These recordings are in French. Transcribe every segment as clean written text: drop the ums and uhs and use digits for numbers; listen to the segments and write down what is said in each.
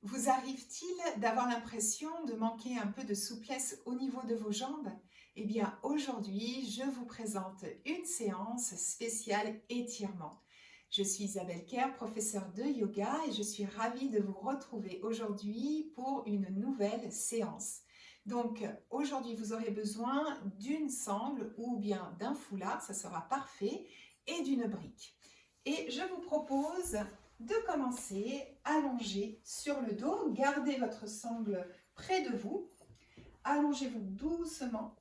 Vous arrive-t-il d'avoir l'impression de manquer un peu de souplesse au niveau de vos jambes? Eh bien, aujourd'hui, je vous présente une séance spéciale étirement. Je suis Isabelle Kerr, professeure de yoga, et je suis ravie de vous retrouver aujourd'hui pour une nouvelle séance. Donc, aujourd'hui, vous aurez besoin d'une sangle ou bien d'un foulard, ça sera parfait, et d'une brique. Et je vous propose de commencer allongé sur le dos. Gardez votre sangle près de vous. Allongez-vous doucement,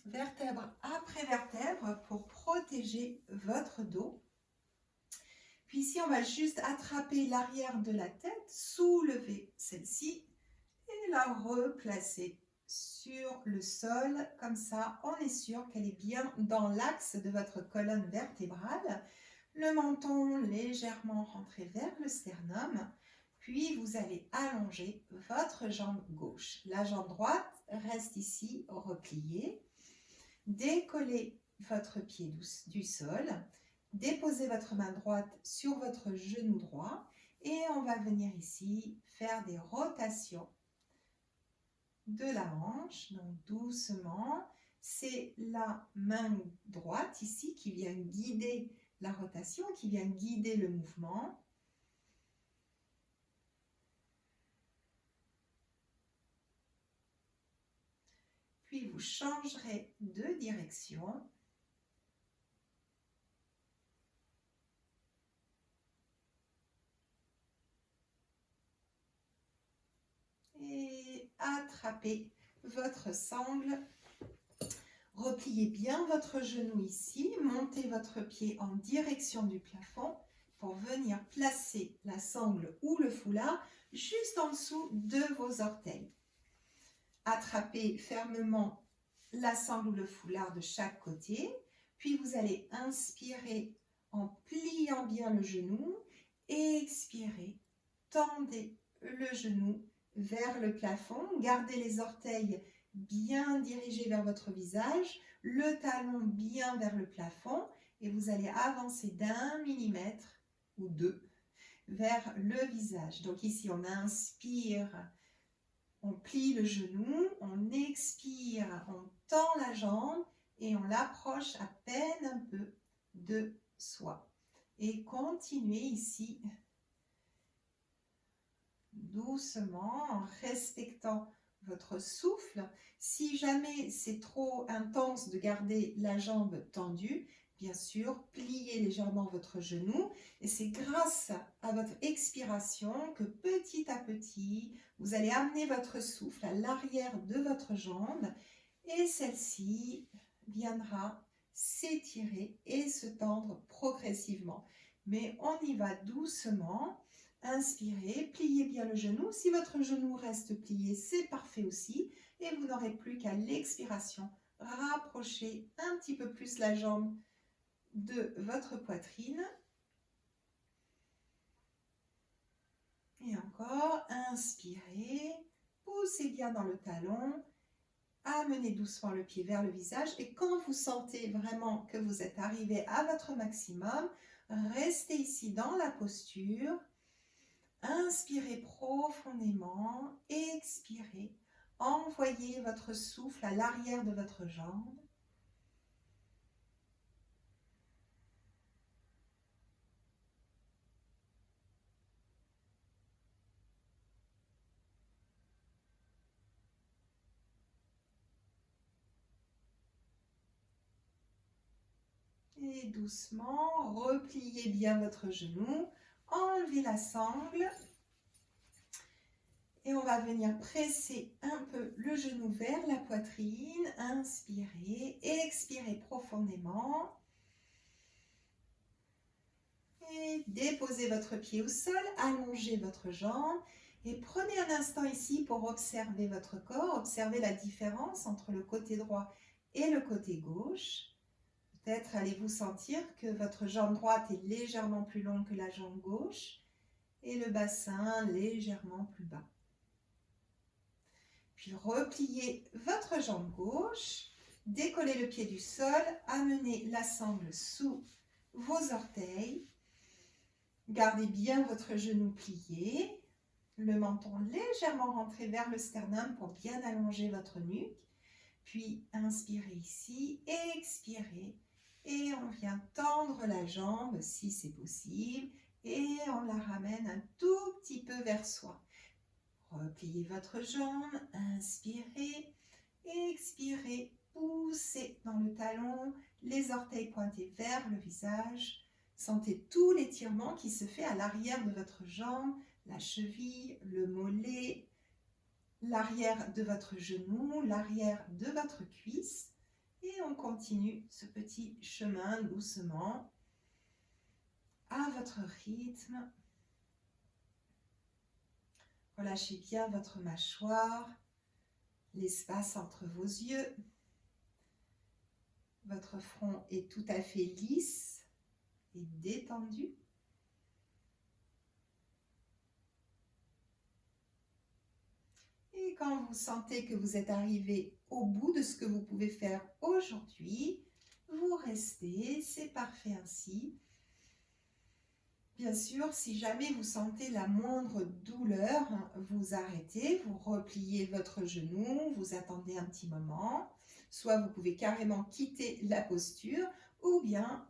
vertèbre après vertèbre, pour protéger votre dos. Puis ici, on va juste attraper l'arrière de la tête, soulever celle-ci et la replacer sur le sol. Comme ça, on est sûr qu'elle est bien dans l'axe de votre colonne vertébrale. Le menton légèrement rentré vers le sternum. Puis vous allez allonger votre jambe gauche. La jambe droite reste ici repliée. Décollez votre pied du sol. Déposez votre main droite sur votre genou droit. Et on va venir ici faire des rotations de la hanche. Donc doucement, c'est la main droite ici qui vient guider la rotation, qui vient guider le mouvement. Puis vous changerez de direction. Et attrapez votre sangle. Repliez bien votre genou ici. Montez votre pied en direction du plafond pour venir placer la sangle ou le foulard juste en dessous de vos orteils. Attrapez fermement la sangle ou le foulard de chaque côté. Puis vous allez inspirer en pliant bien le genou. Expirez, tendez le genou vers le plafond. Gardez les orteils bien dirigés vers votre visage, le talon bien vers le plafond. Et vous allez avancer d'1 millimètre ou 2 vers le visage. Donc ici, on inspire. On plie le genou, on expire, on tend la jambe et on l'approche à peine un peu de soi. Et continuez ici doucement en respectant votre souffle. Si jamais c'est trop intense de garder la jambe tendue, bien sûr, pliez légèrement votre genou et c'est grâce à votre expiration que petit à petit, vous allez amener votre souffle à l'arrière de votre jambe et celle-ci viendra s'étirer et se tendre progressivement. Mais on y va doucement. Inspirez, pliez bien le genou. Si votre genou reste plié, c'est parfait aussi. Et vous n'aurez plus qu'à l'expiration rapprocher un petit peu plus la jambe de votre poitrine. Et encore, inspirez, poussez bien dans le talon, amenez doucement le pied vers le visage. Et quand vous sentez vraiment que vous êtes arrivé à votre maximum, restez ici dans la posture. Inspirez profondément, expirez, envoyez votre souffle à l'arrière de votre jambe. Et doucement, repliez bien votre genou, enlevez la sangle. Et on va venir presser un peu le genou vers la poitrine. Inspirez, expirez profondément. Et déposez votre pied au sol, allongez votre jambe. Et prenez un instant ici pour observer votre corps, observer la différence entre le côté droit et le côté gauche. Peut-être allez-vous sentir que votre jambe droite est légèrement plus longue que la jambe gauche et le bassin légèrement plus bas. Puis repliez votre jambe gauche, décollez le pied du sol, amenez la sangle sous vos orteils. Gardez bien votre genou plié. le menton légèrement rentré vers le sternum pour bien allonger votre nuque. Puis inspirez ici, expirez et on vient tendre la jambe si c'est possible et on la ramène un tout petit peu vers soi. Repliez votre jambe, inspirez, expirez, poussez dans le talon, les orteils pointés vers le visage. Sentez tout l'étirement qui se fait à l'arrière de votre jambe, la cheville, le mollet, l'arrière de votre genou, l'arrière de votre cuisse. Et on continue ce petit chemin doucement, à votre rythme. Relâchez bien votre mâchoire, l'espace entre vos yeux. Votre front est tout à fait lisse et détendu. Et quand vous sentez que vous êtes arrivé au bout de ce que vous pouvez faire aujourd'hui, vous restez, c'est parfait ainsi. Bien sûr, si jamais vous sentez la moindre douleur, vous arrêtez, vous repliez votre genou, vous attendez un petit moment. Soit vous pouvez carrément quitter la posture, ou bien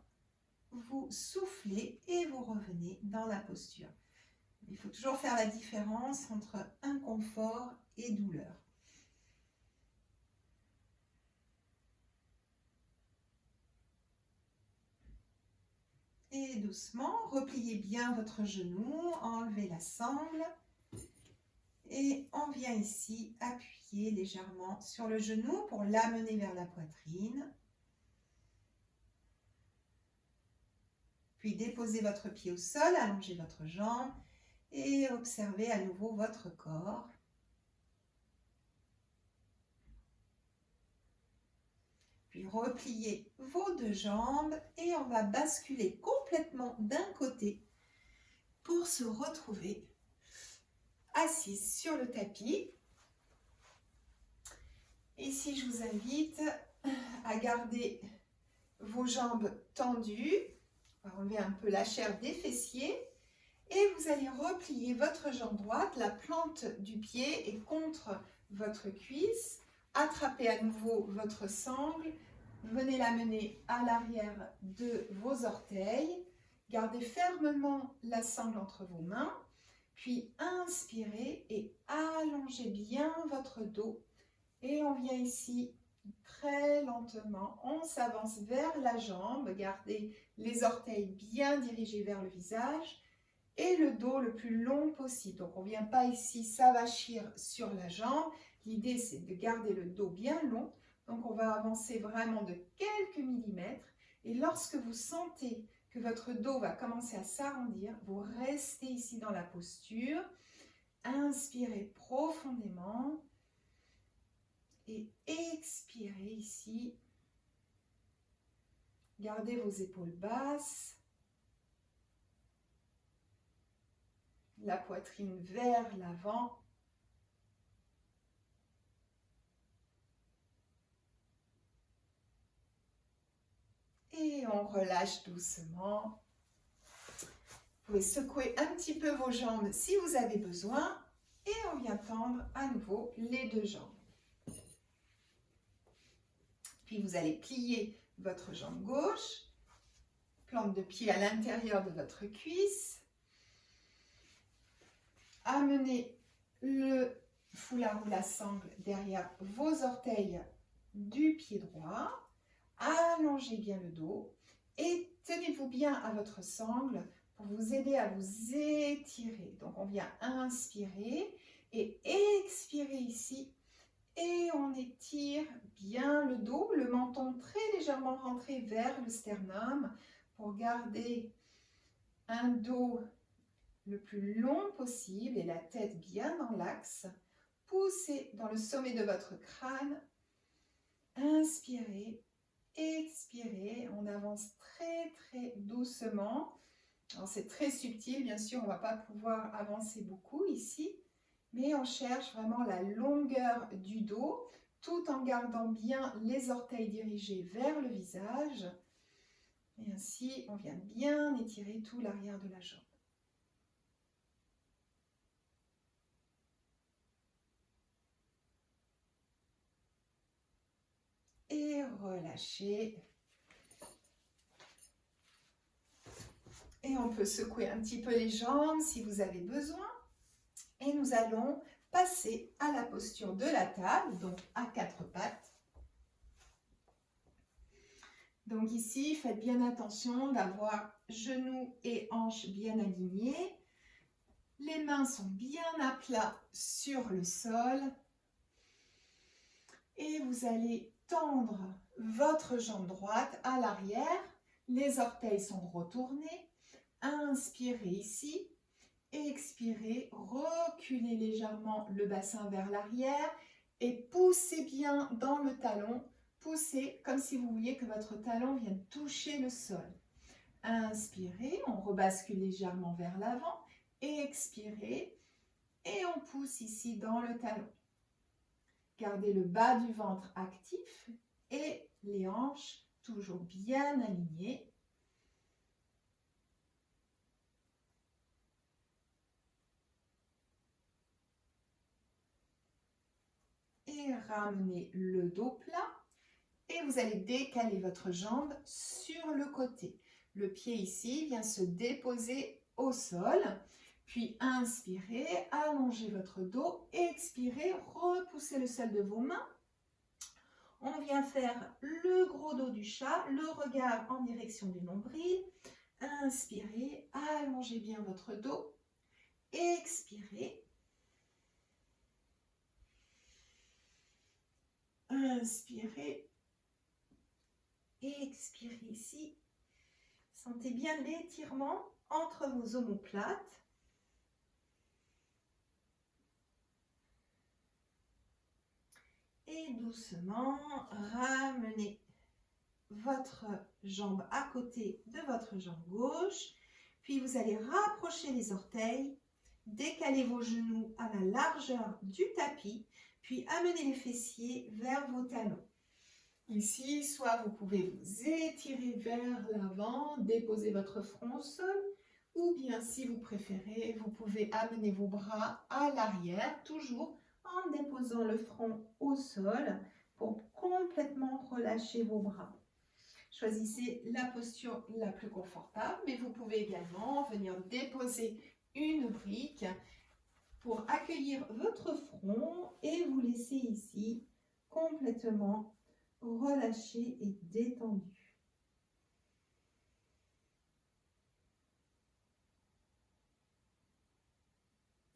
vous soufflez et vous revenez dans la posture. Il faut toujours faire la différence entre inconfort et douleur. Et doucement, repliez bien votre genou, enlevez la sangle. Et on vient ici appuyer légèrement sur le genou pour l'amener vers la poitrine. Puis déposez votre pied au sol, allongez votre jambe et observez à nouveau votre corps. Puis repliez vos deux jambes et on va basculer complètement d'un côté pour se retrouver assise sur le tapis. Ici, je vous invite à garder vos jambes tendues. On va enlever un peu la chair des fessiers. Et vous allez replier votre jambe droite. La plante du pied est contre votre cuisse. Attrapez à nouveau votre sangle. Venez l'amener à l'arrière de vos orteils. Gardez fermement la sangle entre vos mains. Puis inspirez et allongez bien votre dos. Et on vient ici très lentement, on s'avance vers la jambe. Gardez les orteils bien dirigés vers le visage et le dos le plus long possible. Donc on ne vient pas ici s'avachir sur la jambe. L'idée c'est de garder le dos bien long. Donc on va avancer vraiment de quelques millimètres. Et lorsque vous sentez que votre dos va commencer à s'arrondir, vous restez ici dans la posture. Inspirez profondément et expirez ici. Gardez vos épaules basses, la poitrine vers l'avant. Et on relâche doucement. Vous pouvez secouer un petit peu vos jambes si vous avez besoin. Et on vient tendre à nouveau les deux jambes. Puis vous allez plier votre jambe gauche. Plante de pied à l'intérieur de votre cuisse. Amenez le foulard ou la sangle derrière vos orteils du pied droit. Allongez bien le dos et tenez-vous bien à votre sangle pour vous aider à vous étirer. Donc on vient inspirer et expirer ici et on étire bien le dos, le menton très légèrement rentré vers le sternum pour garder un dos le plus long possible et la tête bien dans l'axe. Poussez dans le sommet de votre crâne, inspirez. Expirez, on avance très très doucement. C'est très subtil, bien sûr, on ne va pas pouvoir avancer beaucoup ici, mais on cherche vraiment la longueur du dos, tout en gardant bien les orteils dirigés vers le visage. Et ainsi, on vient bien étirer tout l'arrière de la jambe. relâchez. Et on peut secouer un petit peu les jambes si vous avez besoin. Et nous allons passer à la posture de la table, donc à quatre pattes. Donc ici, faites bien attention d'avoir genoux et hanches bien alignés. Les mains sont bien à plat sur le sol. Et vous allez tendre votre jambe droite à l'arrière. Les orteils sont retournés. Inspirez ici. Expirez, reculez légèrement le bassin vers l'arrière et poussez bien dans le talon. Poussez comme si vous vouliez que votre talon vienne toucher le sol. Inspirez, on rebascule légèrement vers l'avant. Expirez et on pousse ici dans le talon. Gardez le bas du ventre actif et les hanches toujours bien alignées. Et ramenez le dos plat et vous allez décaler votre jambe sur le côté. Le pied ici vient se déposer au sol, puis inspirez, allongez votre dos, expirez, repoussez le sol de vos mains. On vient faire le gros dos du chat, le regard en direction du nombril. Inspirez, allongez bien votre dos, expirez. Inspirez, expirez ici. Sentez bien l'étirement entre vos omoplates. Et doucement, ramenez votre jambe à côté de votre jambe gauche. Puis vous allez rapprocher les orteils, décaler vos genoux à la largeur du tapis, puis amener les fessiers vers vos talons. Ici, soit vous pouvez vous étirer vers l'avant, déposer votre front au sol, ou bien si vous préférez, vous pouvez amener vos bras à l'arrière, toujours en déposant le front au sol pour complètement relâcher vos bras. Choisissez la posture la plus confortable, mais vous pouvez également venir déposer une brique pour accueillir votre front et vous laisser ici complètement relâché et détendu.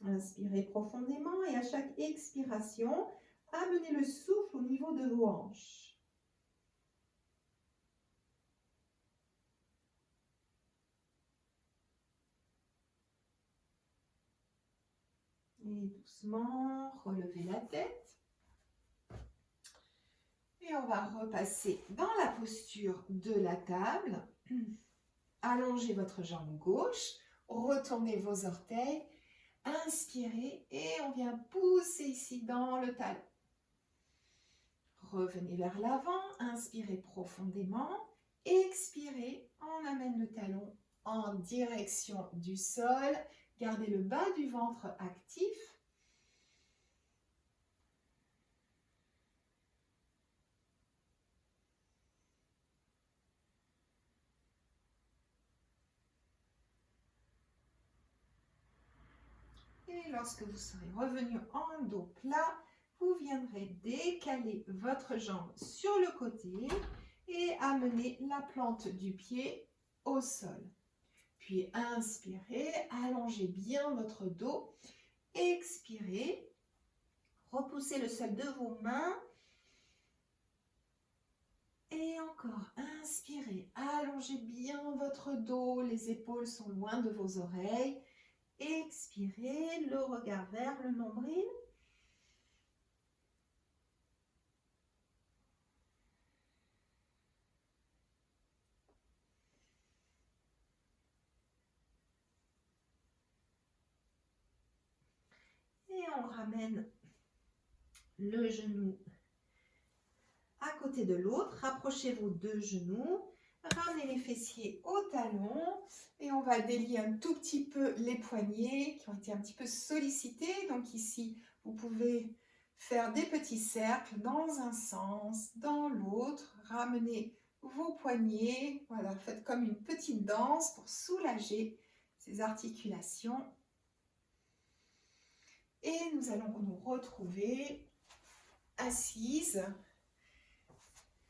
Inspirez profondément et à chaque expiration, amenez le souffle au niveau de vos hanches. Et doucement, relevez la tête. Et on va repasser dans la posture de la table. Allongez votre jambe gauche, retournez vos orteils, inspirez et on vient pousser ici dans le talon. Revenez vers l'avant, inspirez profondément, expirez, on amène le talon en direction du sol, gardez le bas du ventre actif. Et lorsque vous serez revenu en dos plat, vous viendrez décaler votre jambe sur le côté et amener la plante du pied au sol. Puis inspirez, allongez bien votre dos, expirez, repoussez le sol de vos mains. Et encore, inspirez, allongez bien votre dos, les épaules sont loin de vos oreilles. Expirez, le regard vers le nombril. Et on ramène le genou à côté de l'autre. Rapprochez vos deux genoux. Ramenez les fessiers au talon. Et on va délier un tout petit peu les poignets qui ont été un petit peu sollicités. Donc ici, vous pouvez faire des petits cercles dans un sens, dans l'autre. Ramenez vos poignets. Voilà, faites comme une petite danse pour soulager ces articulations. Et nous allons nous retrouver assises.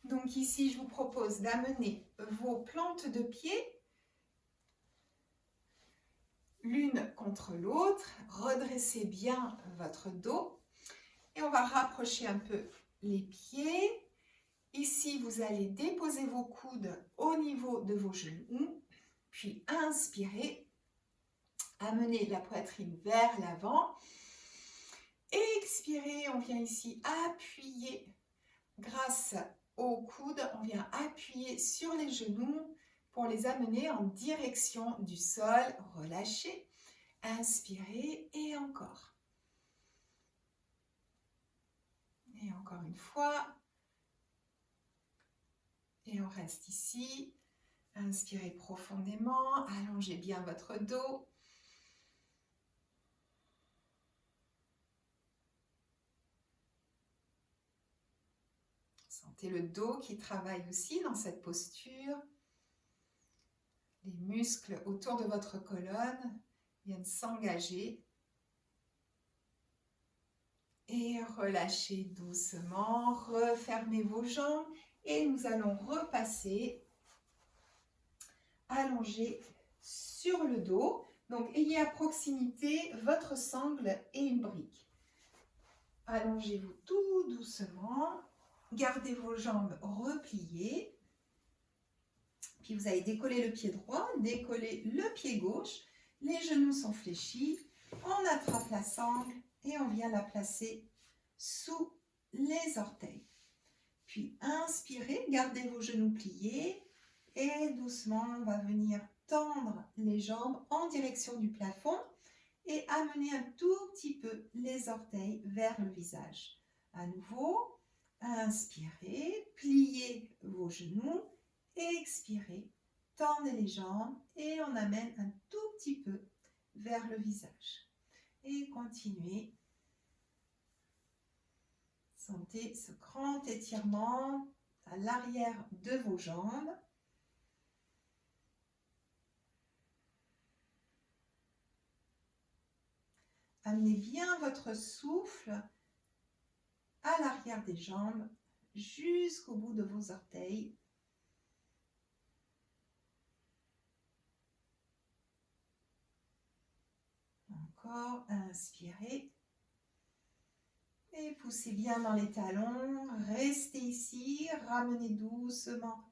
Donc ici, je vous propose d'amener vos plantes de pied l'une contre l'autre. Redressez bien votre dos. Et on va rapprocher un peu les pieds. Ici, vous allez déposer vos coudes au niveau de vos genoux. Puis inspirez. Amenez la poitrine vers l'avant. Expirez, on vient ici appuyer grâce aux coudes. On vient appuyer sur les genoux pour les amener en direction du sol. Relâchez. Inspirez et encore. Et encore une fois. Et on reste ici. Inspirez profondément. Allongez bien votre dos. Sentez le dos qui travaille aussi dans cette posture. Les muscles autour de votre colonne viennent s'engager. Et relâchez doucement. Refermez vos jambes. Et nous allons repasser allongé sur le dos. Donc, ayez à proximité votre sangle et une brique. Allongez-vous tout doucement. Gardez vos jambes repliées. Puis vous allez décoller le pied droit, décoller le pied gauche. Les genoux sont fléchis. On attrape la sangle et on vient la placer sous les orteils. Puis inspirez, gardez vos genoux pliés. Et doucement, on va venir tendre les jambes en direction du plafond et amener un tout petit peu les orteils vers le visage. À nouveau, inspirez, pliez vos genoux, expirez, tendez les jambes et on amène un tout petit peu vers le visage. Et continuez. Sentez ce grand étirement à l'arrière de vos jambes. Amenez bien votre souffle à l'arrière des jambes jusqu'au bout de vos orteils. Encore, inspirez. Et poussez bien dans les talons. Restez ici, ramenez doucement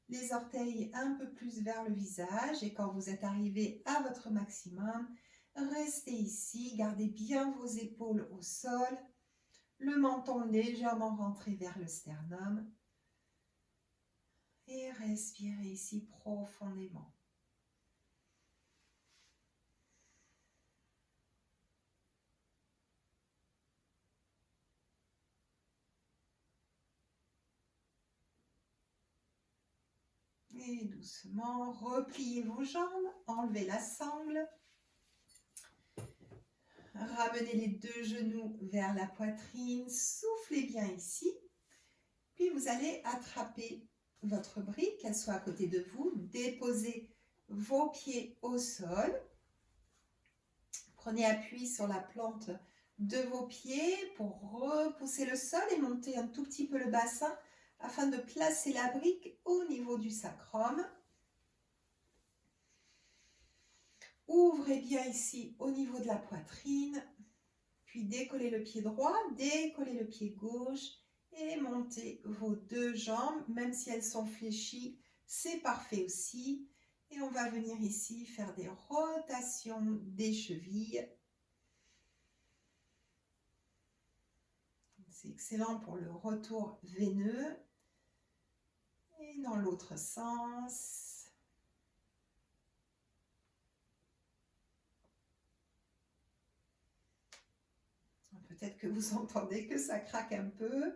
les orteils un peu plus vers le visage. Et quand vous êtes arrivé à votre maximum, restez ici, gardez bien vos épaules au sol, le menton légèrement rentré vers le sternum. Et respirez ici profondément. Et doucement, repliez vos jambes, enlevez la sangle. Ramenez les deux genoux vers la poitrine, soufflez bien ici. Puis vous allez attraper votre brique, qu'elle soit à côté de vous. Déposez vos pieds au sol. Prenez appui sur la plante de vos pieds pour repousser le sol et monter un tout petit peu le bassin afin de placer la brique au niveau du sacrum. Ouvrez bien ici au niveau de la poitrine, puis décollez le pied droit, décollez le pied gauche et montez vos deux jambes, même si elles sont fléchies, c'est parfait aussi. Et on va venir ici faire des rotations des chevilles. C'est excellent pour le retour veineux. Et dans l'autre sens. Peut-être que vous entendez que ça craque un peu.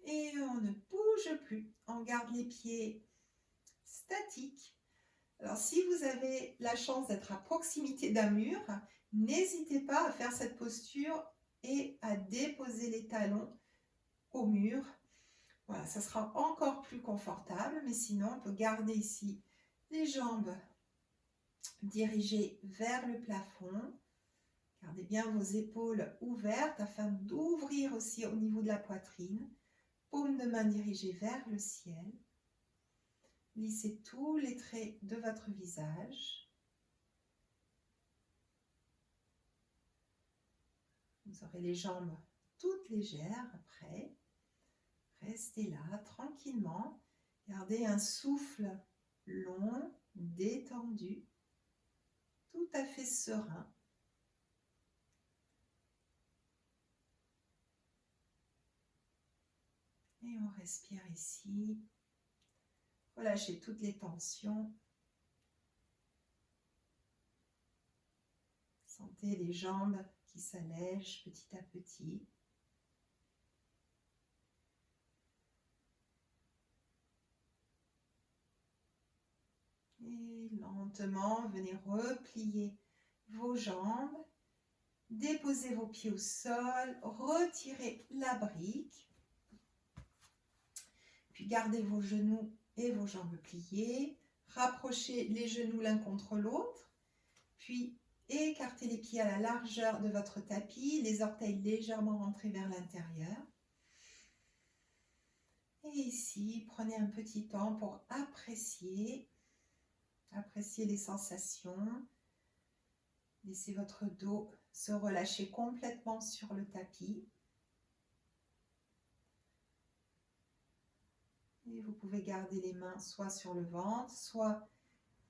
Et on ne bouge plus. On garde les pieds statiques. Alors, si vous avez la chance d'être à proximité d'un mur, n'hésitez pas à faire cette posture et à déposer les talons au mur. Voilà, ça sera encore plus confortable, mais sinon on peut garder ici les jambes dirigées vers le plafond. Gardez bien vos épaules ouvertes afin d'ouvrir aussi au niveau de la poitrine. Paume de main dirigée vers le ciel. Lissez tous les traits de votre visage. Vous aurez les jambes toutes légères après. Restez là tranquillement. Gardez un souffle long, détendu, tout à fait serein. Et on respire ici. Relâchez toutes les tensions. Sentez les jambes qui s'allègent petit à petit. Et lentement, venez replier vos jambes. Déposez vos pieds au sol. Retirez la brique. Puis gardez vos genoux et vos jambes pliées. Rapprochez les genoux l'un contre l'autre. Puis écartez les pieds à la largeur de votre tapis, les orteils légèrement rentrés vers l'intérieur. Et ici, prenez un petit temps pour apprécier les sensations. Laissez votre dos se relâcher complètement sur le tapis. Et vous pouvez garder les mains soit sur le ventre, soit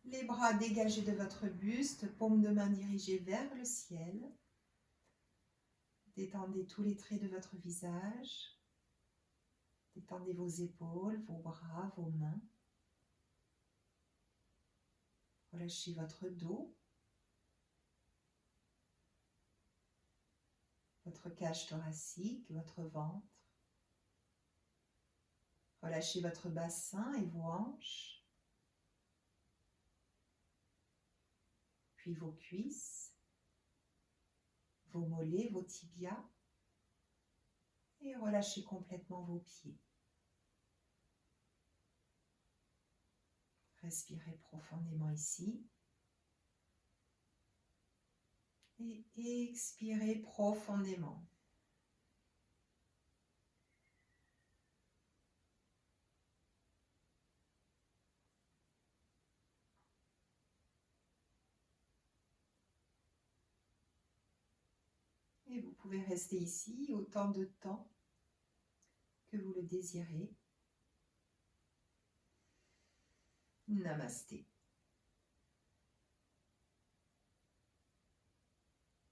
les bras dégagés de votre buste, paume de main dirigée vers le ciel. Détendez tous les traits de votre visage. Détendez vos épaules, vos bras, vos mains. Relâchez votre dos. Votre cage thoracique, votre ventre. Relâchez votre bassin et vos hanches. Puis vos cuisses, vos mollets, vos tibias. Et relâchez complètement vos pieds. Respirez profondément ici. Et expirez profondément. Et vous pouvez rester ici autant de temps que vous le désirez. Namasté.